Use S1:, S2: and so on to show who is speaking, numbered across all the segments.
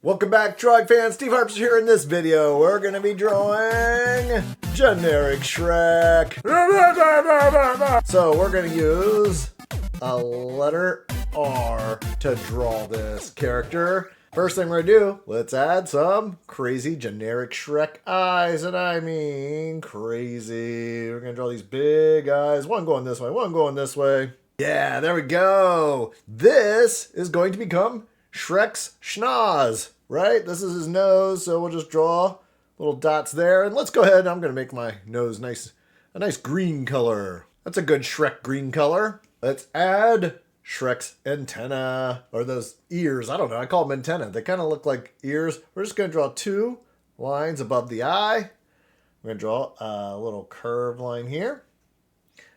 S1: Welcome back, drawing fans. Steve Harps here. In this video, we're going to be drawing generic Shrek. So we're going to use a letter R to draw this character. First thing we're going to do, let's add some crazy generic Shrek eyes. And I mean crazy. We're going to draw these big eyes. One going this way, one going this way. Yeah, there we go. This is going to become Shrek's schnoz, right? This is his nose, so we'll just draw little dots there. And let's go ahead. I'm going to make my nose a nice green color. That's a good Shrek green color. Let's add Shrek's antenna, or those ears. I don't know. I call them antenna. They kind of look like ears. We're just going to draw two lines above the eye. We're going to draw a little curved line here.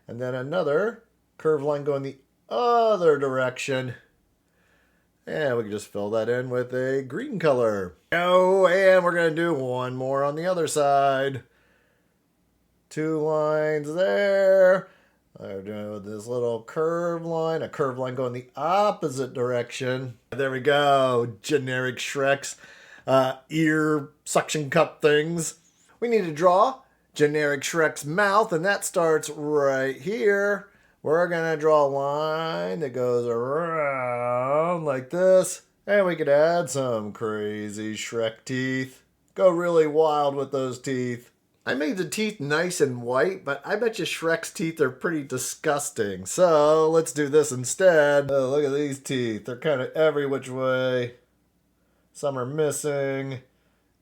S1: And then another curved line going the other direction. And we can just fill that in with a green color. Oh, and we're going to do one more on the other side. Two lines there. I'm doing this little curved line. A curved line going the opposite direction. There we go. Generic Shrek's ear suction cup things. We need to draw generic Shrek's mouth, and that starts right here. We're going to draw a line that goes around like this. And we could add some crazy Shrek teeth. Go really wild with those teeth. I made the teeth nice and white, but I bet you Shrek's teeth are pretty disgusting. So let's do this instead. Oh, look at these teeth. They're kind of every which way. Some are missing.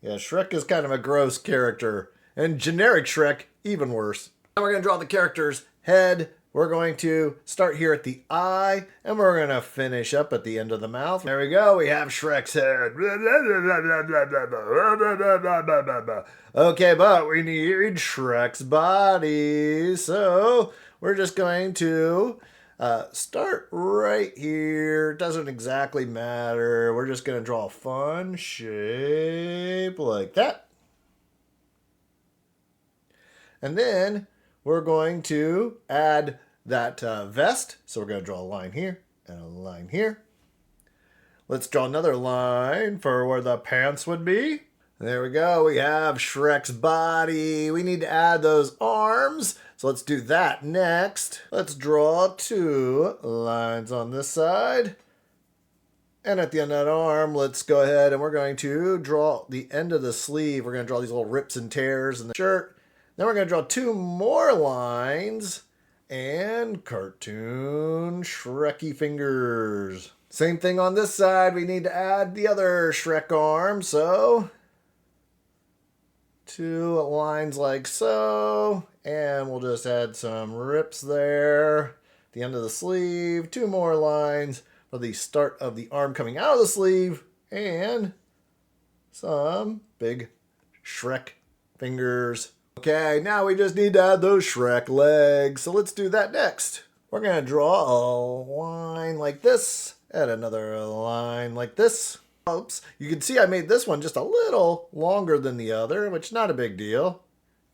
S1: Yeah, Shrek is kind of a gross character. And generic Shrek, even worse. Now we're going to draw the character's head. We're going to start here at the eye, and we're going to finish up at the end of the mouth. There we go. We have Shrek's head. Okay, but we need Shrek's body. So we're just going to start right here. Doesn't exactly matter. We're just going to draw a fun shape like that. And then we're going to add that vest. So we're going to draw a line here and a line here. Let's draw another line for where the pants would be. There we go. We have Shrek's body. We need to add those arms. So let's do that next. Let's draw two lines on this side. And at the end of that arm, let's go ahead and we're going to draw the end of the sleeve. We're going to draw these little rips and tears in the shirt. Then we're going to draw two more lines and cartoon Shreky fingers. Same thing on this side. We need to add the other Shrek arm. So two lines like so. And we'll just add some rips there. The end of the sleeve. Two more lines for the start of the arm coming out of the sleeve. And some big Shrek fingers. Okay, now we just need to add those Shrek legs. So let's do that next. We're going to draw a line like this and another line like this. Oops, you can see I made this one just a little longer than the other, which is not a big deal.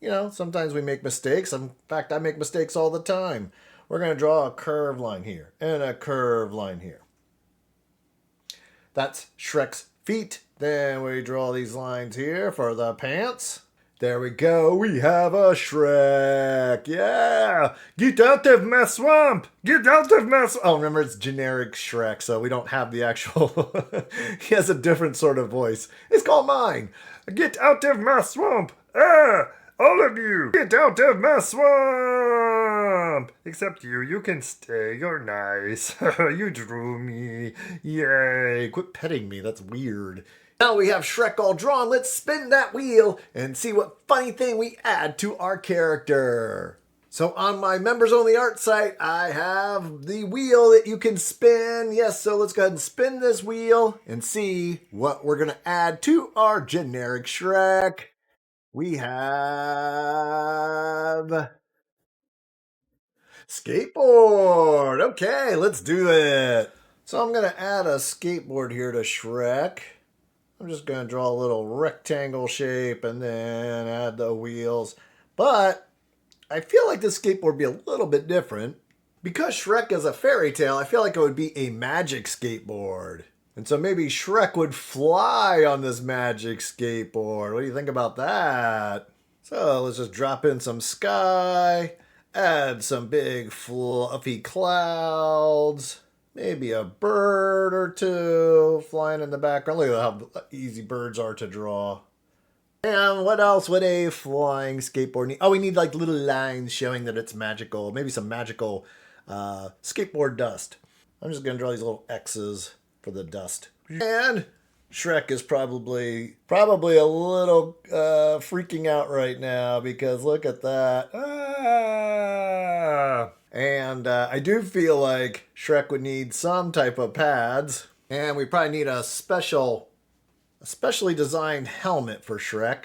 S1: You know, sometimes we make mistakes. In fact, I make mistakes all the time. We're going to draw a curved line here and a curved line here. That's Shrek's feet. Then we draw these lines here for the pants. There we go. We have a Shrek. Yeah. Get out of my swamp. Get out of my swamp. Oh, remember, it's generic Shrek, so we don't have the actual... He has a different sort of voice. It's called mine. Get out of my swamp. Ah, all of you. Get out of my swamp. Except you. You can stay. You're nice. You drew me. Yay. Quit petting me. That's weird. Now we have Shrek all drawn. Let's spin that wheel and see what funny thing we add to our character. So on my members only art site, I have the wheel that you can spin. Yes, so let's go ahead and spin this wheel and see what we're going to add to our generic Shrek. We have skateboard. Okay, let's do it. So I'm going to add a skateboard here to Shrek. I'm just going to draw a little rectangle shape and then add the wheels. But I feel like this skateboard would be a little bit different. Because Shrek is a fairy tale, I feel like it would be a magic skateboard. And so maybe Shrek would fly on this magic skateboard. What do you think about that? So let's just drop in some sky, add some big fluffy clouds, maybe a bird or two flying in the background. Look at how easy birds are to draw. And what else would a flying skateboard need? Oh, we need like little lines showing that it's magical. Maybe some magical skateboard dust. I'm just going to draw these little X's for the dust. And Shrek is probably a little freaking out right now because look at that. Ah! And I do feel like Shrek would need some type of pads. And we probably need a specially designed helmet for Shrek.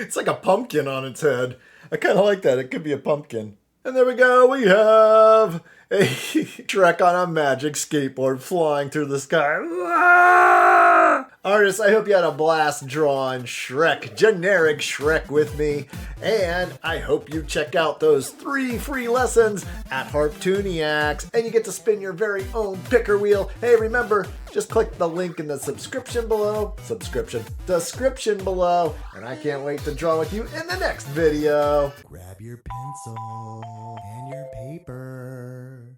S1: It's like a pumpkin on its head. I kind of like that. It could be a pumpkin. And there we go. We have a Shrek on a magic skateboard flying through the sky. Ah! Artists, I hope you had a blast drawing Shrek, generic Shrek with me. And I hope you check out those 3 free lessons at Harptooniacs. And you get to spin your very own picker wheel. Hey, remember, just click the link in the description below. And I can't wait to draw with you in the next video.
S2: Grab your pencil and your paper.